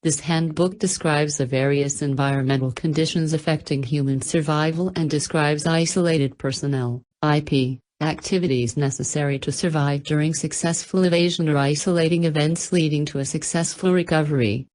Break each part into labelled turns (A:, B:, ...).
A: This handbook describes the various environmental conditions affecting human survival and describes isolated personnel, IP, activities necessary to survive during successful evasion or isolating events leading to a successful recovery.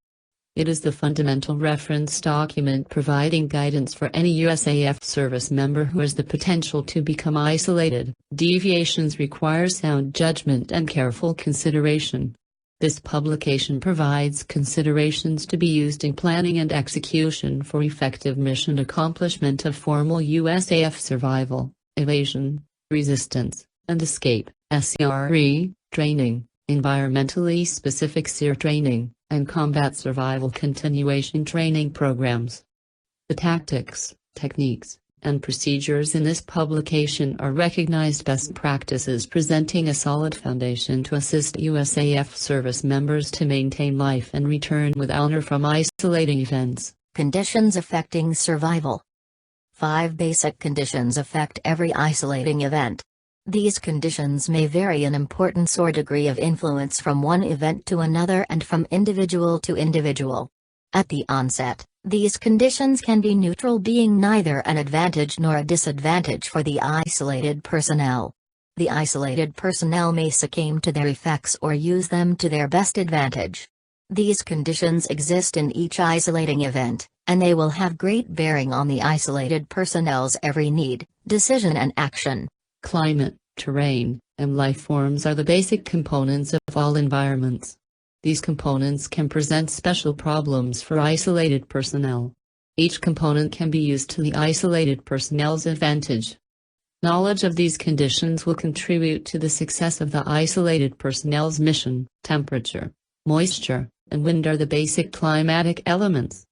A: It is the fundamental reference document providing guidance for any USAF service member who has the potential to become isolated. Deviations require sound judgment and careful consideration. This publication provides considerations to be used in planning and execution for effective mission accomplishment of formal USAF survival, evasion, resistance, and escape, SERE, training, environmentally specific SERE training, and combat survival continuation training programs. The tactics, techniques, and procedures in this publication are recognized best practices presenting a solid foundation to assist USAF service members to maintain life and return with honor from isolating events.
B: Conditions affecting survival. 5 basic conditions affect every isolating event. These conditions may vary in importance or degree of influence from one event to another and from individual to individual. At the onset, these conditions can be neutral, being neither an advantage nor a disadvantage for the isolated personnel. The isolated personnel may succumb to their effects or use them to their best advantage. These conditions exist in each isolating event, and they will have great bearing on the isolated personnel's every need, decision and action.
A: Climate, terrain, and life forms are the basic components of all environments. These components can present special problems for isolated personnel. Each component can be used to the isolated personnel's advantage. Knowledge of these conditions will contribute to the success of the isolated personnel's mission. Temperature, moisture, and wind are the basic climatic elements.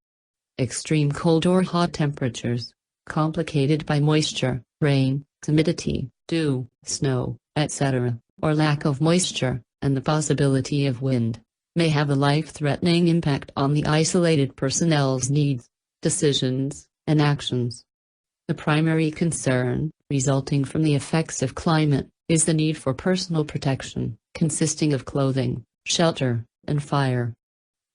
A: Extreme cold or hot temperatures, complicated by moisture, rain, humidity, dew, snow, etc., or lack of moisture, and the possibility of wind, may have a life-threatening impact on the isolated personnel's needs, decisions, and actions. The primary concern, resulting from the effects of climate, is the need for personal protection, consisting of clothing, shelter, and fire.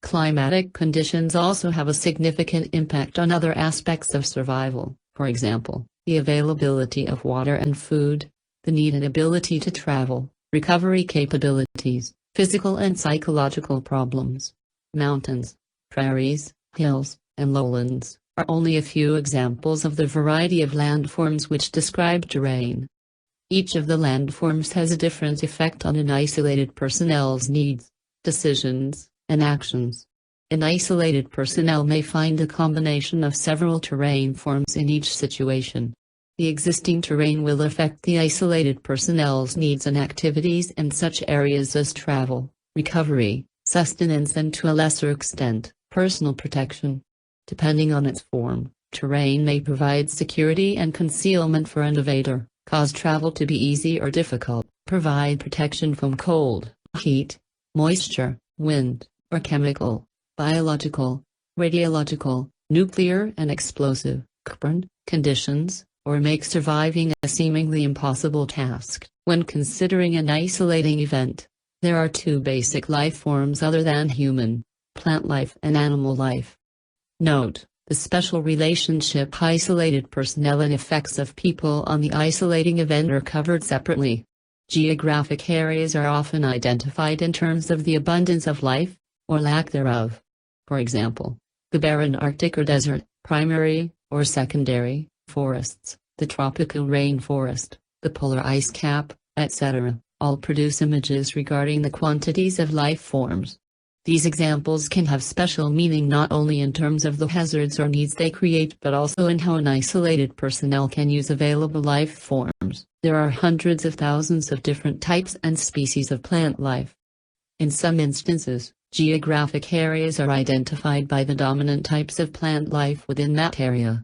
A: Climatic conditions also have a significant impact on other aspects of survival, for example, the availability of water and food, the need and ability to travel, recovery capabilities, physical and psychological problems. Mountains, prairies, hills, and lowlands are only a few examples of the variety of landforms which describe terrain. Each of the landforms has a different effect on an isolated personnel's needs, decisions, and actions. An isolated personnel may find a combination of several terrain forms in each situation. The existing terrain will affect the isolated personnel's needs and activities in such areas as travel, recovery, sustenance, and to a lesser extent, personal protection. Depending on its form, terrain may provide security and concealment for an evader, cause travel to be easy or difficult, provide protection from cold, heat, moisture, wind, or chemical, biological, radiological, nuclear and explosive, conditions, or make surviving a seemingly impossible task. When considering an isolating event, there are 2 basic life forms other than human: plant life and animal life. Note, the special relationship isolated personnel and effects of people on the isolating event are covered separately. Geographic areas are often identified in terms of the abundance of life, or lack thereof. For example, the barren Arctic or desert, primary, or secondary, forests, the tropical rainforest, the polar ice cap, etc., all produce images regarding the quantities of life forms. These examples can have special meaning not only in terms of the hazards or needs they create but also in how an isolated personnel can use available life forms. There are hundreds of thousands of different types and species of plant life. In some instances, geographic areas are identified by the dominant types of plant life within that area.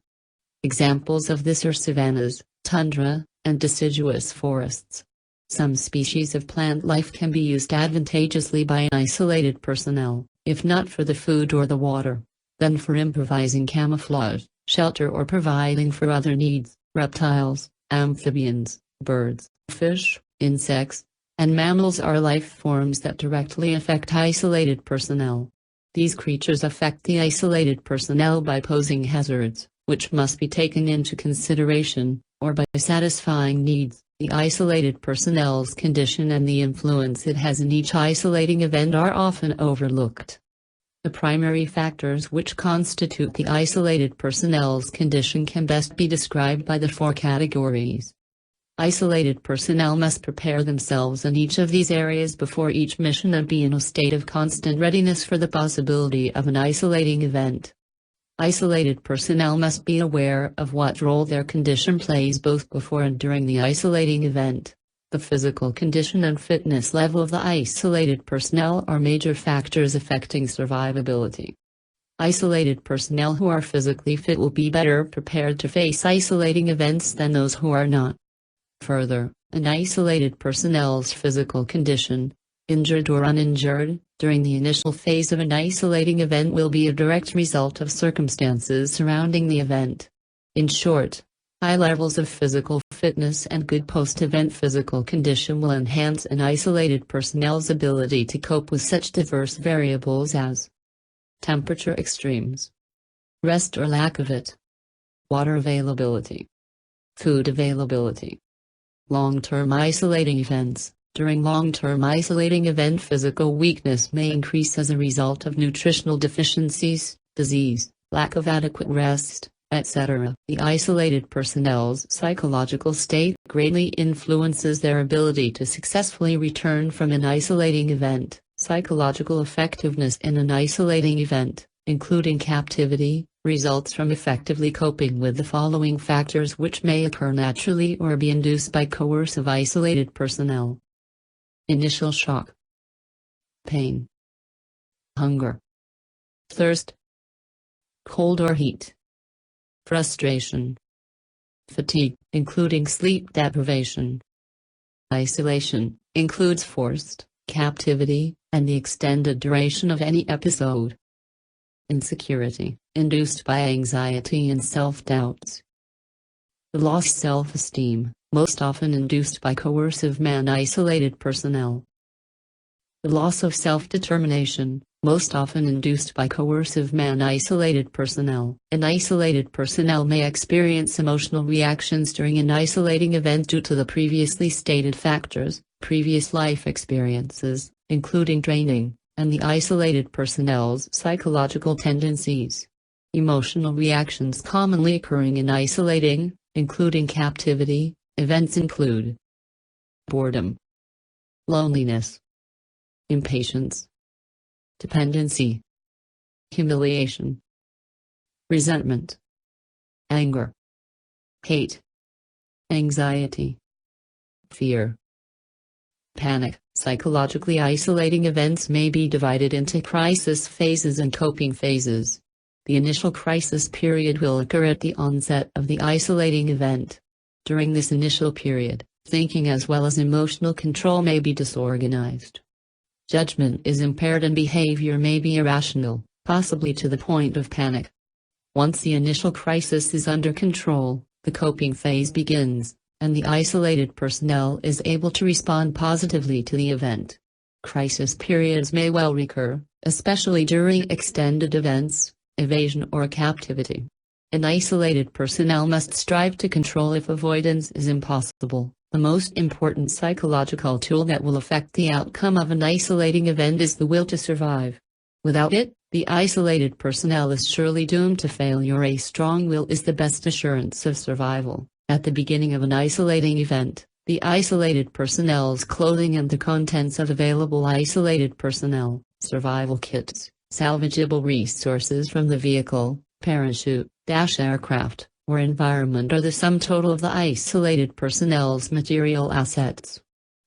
A: Examples of this are savannas, tundra, and deciduous forests. Some species of plant life can be used advantageously by an isolated personnel, if not for the food or the water, then for improvising camouflage, shelter, or providing for other needs. Reptiles, amphibians, birds, fish, insects, and mammals are life forms that directly affect isolated personnel. These creatures affect the isolated personnel by posing hazards, which must be taken into consideration, or by satisfying needs. The isolated personnel's condition and the influence it has in each isolating event are often overlooked. The primary factors which constitute the isolated personnel's condition can best be described by the four categories. Isolated personnel must prepare themselves in each of these areas before each mission and be in a state of constant readiness for the possibility of an isolating event. Isolated personnel must be aware of what role their condition plays both before and during the isolating event. The physical condition and fitness level of the isolated personnel are major factors affecting survivability. Isolated personnel who are physically fit will be better prepared to face isolating events than those who are not. Further, an isolated personnel's physical condition, injured or uninjured, during the initial phase of an isolating event will be a direct result of circumstances surrounding the event. In short, high levels of physical fitness and good post-event physical condition will enhance an isolated personnel's ability to cope with such diverse variables as temperature extremes, rest or lack of it, water availability, food availability. Long-term isolating events. During long-term isolating event, physical weakness may increase as a result of nutritional deficiencies, disease, lack of adequate rest, etc. The isolated personnel's psychological state greatly influences their ability to successfully return from an isolating event. Psychological effectiveness in an isolating event, including captivity, results from effectively coping with the following factors which may occur naturally or be induced by coercive isolated personnel. Initial shock, pain, hunger, thirst, cold or heat, frustration, fatigue, including sleep deprivation. Isolation includes forced captivity and the extended duration of any episode. Insecurity, induced by anxiety and self-doubts. The lost self-esteem, most often induced by coercive man-isolated personnel. The loss of self-determination, most often induced by coercive man-isolated personnel. An isolated personnel may experience emotional reactions during an isolating event due to the previously stated factors, previous life experiences, including training, and the isolated personnel's psychological tendencies. Emotional reactions commonly occurring in isolating, including captivity, events include boredom, loneliness, impatience, dependency, humiliation, resentment, anger, hate, anxiety, fear, panic. Psychologically isolating events may be divided into crisis phases and coping phases. The initial crisis period will occur at the onset of the isolating event. During this initial period, thinking as well as emotional control may be disorganized. Judgment is impaired and behavior may be irrational, possibly to the point of panic. Once the initial crisis is under control, the coping phase begins, and the isolated personnel is able to respond positively to the event. Crisis periods may well recur, especially during extended events, evasion or captivity. An isolated personnel must strive to control if avoidance is impossible. The most important psychological tool that will affect the outcome of an isolating event is the will to survive. Without it, the isolated personnel is surely doomed to failure. A strong will is the best assurance of survival. At the beginning of an isolating event, the isolated personnel's clothing and the contents of available isolated personnel, survival kits, salvageable resources from the vehicle, parachute, aircraft, or environment are the sum total of the isolated personnel's material assets.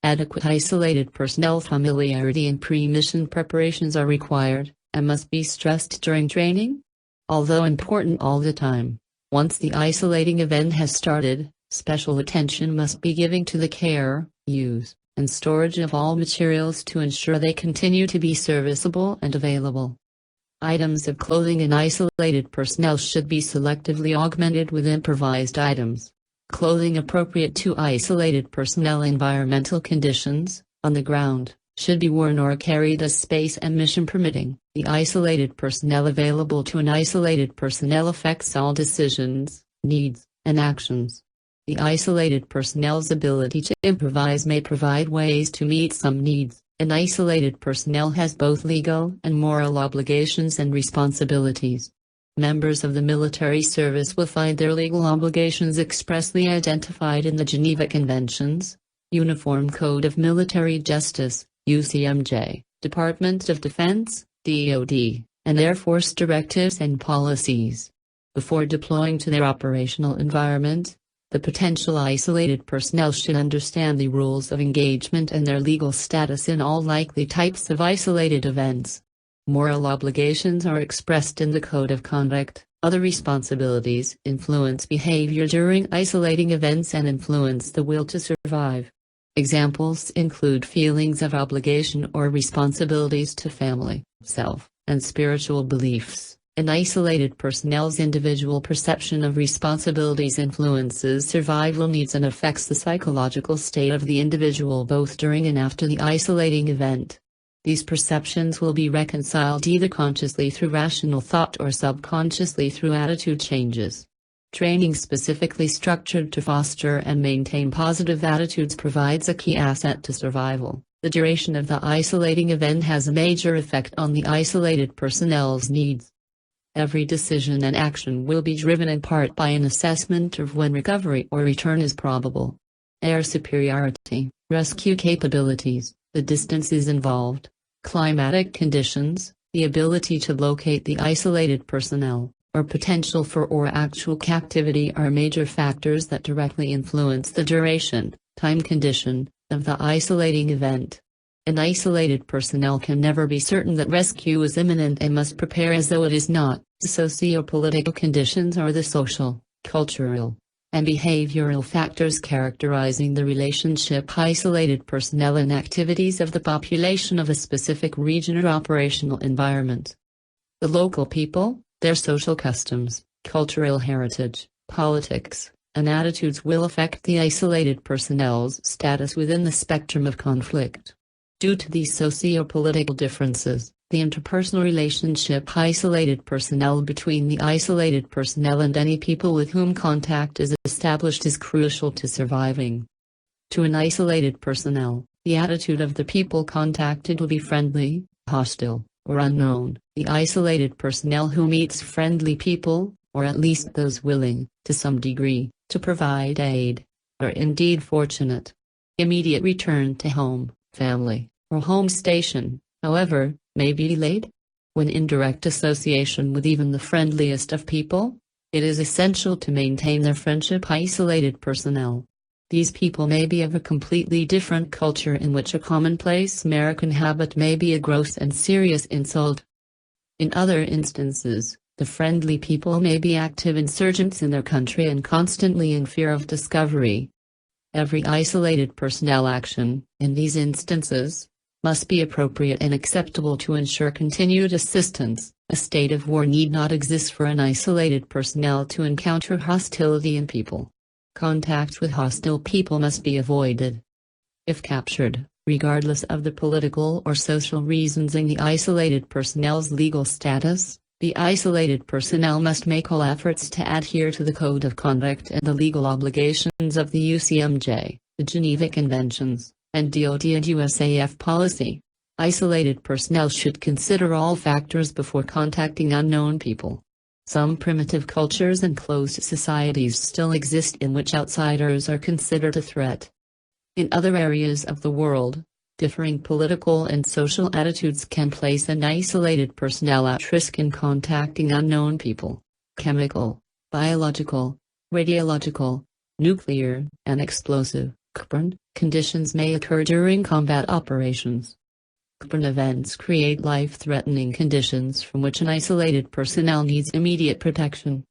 A: Adequate isolated personnel familiarity and pre-mission preparations are required, and must be stressed during training. Although important all the time, once the isolating event has started, special attention must be given to the care, use, and storage of all materials to ensure they continue to be serviceable and available. Items of clothing in isolated personnel should be selectively augmented with improvised items. Clothing appropriate to isolated personnel environmental conditions, on the ground, should be worn or carried as space and mission permitting. The isolated personnel available to an isolated personnel affects all decisions, needs, and actions. The isolated personnel's ability to improvise may provide ways to meet some needs. An isolated personnel has both legal and moral obligations and responsibilities. Members of the military service will find their legal obligations expressly identified in the Geneva Conventions, Uniform Code of Military Justice, UCMJ, Department of Defense, DoD, and Air Force directives and policies. Before deploying to their operational environment, the potential isolated personnel should understand the rules of engagement and their legal status in all likely types of isolated events. Moral obligations are expressed in the Code of Conduct. Other responsibilities influence behavior during isolating events and influence the will to survive. Examples include feelings of obligation or responsibilities to family, self, and spiritual beliefs. An isolated personnel's individual perception of responsibilities influences survival needs and affects the psychological state of the individual both during and after the isolating event. These perceptions will be reconciled either consciously through rational thought or subconsciously through attitude changes. Training specifically structured to foster and maintain positive attitudes provides a key asset to survival. The duration of the isolating event has a major effect on the isolated personnel's needs. Every decision and action will be driven in part by an assessment of when recovery or return is probable. Air superiority, rescue capabilities, the distances involved, climatic conditions, the ability to locate the isolated personnel, or potential for or actual captivity are major factors that directly influence the duration, time condition, of the isolating event. An isolated personnel can never be certain that rescue is imminent and must prepare as though it is not. Socio-political conditions are the social, cultural, and behavioral factors characterizing the relationship isolated personnel and activities of the population of a specific region or operational environment. The local people, their social customs, cultural heritage, politics, and attitudes will affect the isolated personnel's status within the spectrum of conflict. Due to these socio-political differences, the interpersonal relationship isolated personnel between the isolated personnel and any people with whom contact is established is crucial to surviving. To an isolated personnel, the attitude of the people contacted will be friendly, hostile, or unknown. The isolated personnel who meets friendly people, or at least those willing, to some degree, to provide aid, are indeed fortunate. Immediate return to home, family, or home station, however, may be delayed. When in direct association with even the friendliest of people, it is essential to maintain their friendship isolated personnel. These people may be of a completely different culture in which a commonplace American habit may be a gross and serious insult. In other instances, the friendly people may be active insurgents in their country and constantly in fear of discovery. Every isolated personnel action, in these instances, must be appropriate and acceptable to ensure continued assistance. A state of war need not exist for an isolated personnel to encounter hostility in people. Contact with hostile people must be avoided. If captured, regardless of the political or social reasons in the isolated personnel's legal status, the isolated personnel must make all efforts to adhere to the Code of Conduct and the legal obligations of the UCMJ, the Geneva Conventions, and DoD and USAF policy. Isolated personnel should consider all factors before contacting unknown people. Some primitive cultures and closed societies still exist in which outsiders are considered a threat. In other areas of the world, differing political and social attitudes can place an isolated personnel at risk in contacting unknown people. Chemical, biological, radiological, nuclear, and explosive conditions may occur during combat operations. Events create life-threatening conditions from which an isolated personnel needs immediate protection.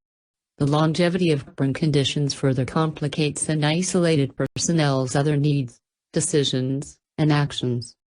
A: The longevity of conditions further complicates an isolated personnel's other needs, decisions, and actions.